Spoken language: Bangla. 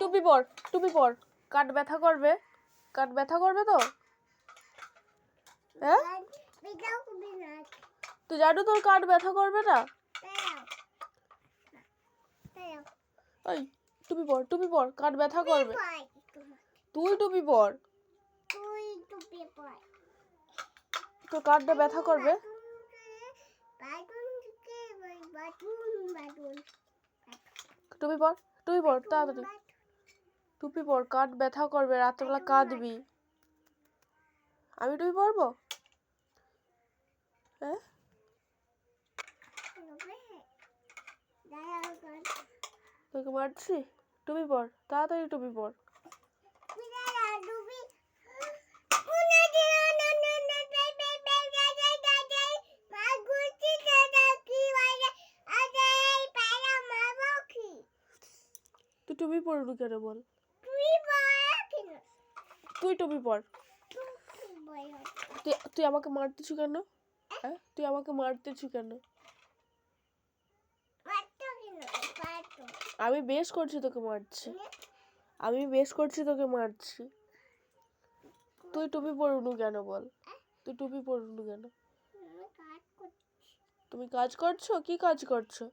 টুপি পর, টুপি পর। কাট ব্যথা করবে, কাট ব্যথা করবে তো? হ্যাঁ, তুই জানো তোর কাট ব্যথা করবে না? ওই টুপি পর, টুপি পর, কাট ব্যথা করবে। তুই টুপি পর, তোর কাটটা ব্যথা করবে। টুপি পর, টুপি পর, তাড়াতাড়ি টুপি পর, কাট ব্যথা করবে, রাত্রেবেলা কাঁদবি। আমি টুপি পরবো? হ্যাঁ, তোকে মারছি? টুপি পর, তাড়াতাড়ি টুপি পর। তুই টুপি পরবি কেন বল? তুই টুপি পর। তুই আমাকে মারতেছু কেন? হ্যাঁ, তুই আমাকে মারতেছু কেন? আমি বেশ করছি তোকে মারছি, আমি বেশ করছি তোকে মারছি। তুই টুপি পরুনু কেন বল? তুই টুপি পরুনু কেন? তুমি কাজ করছো? কি কাজ করছো?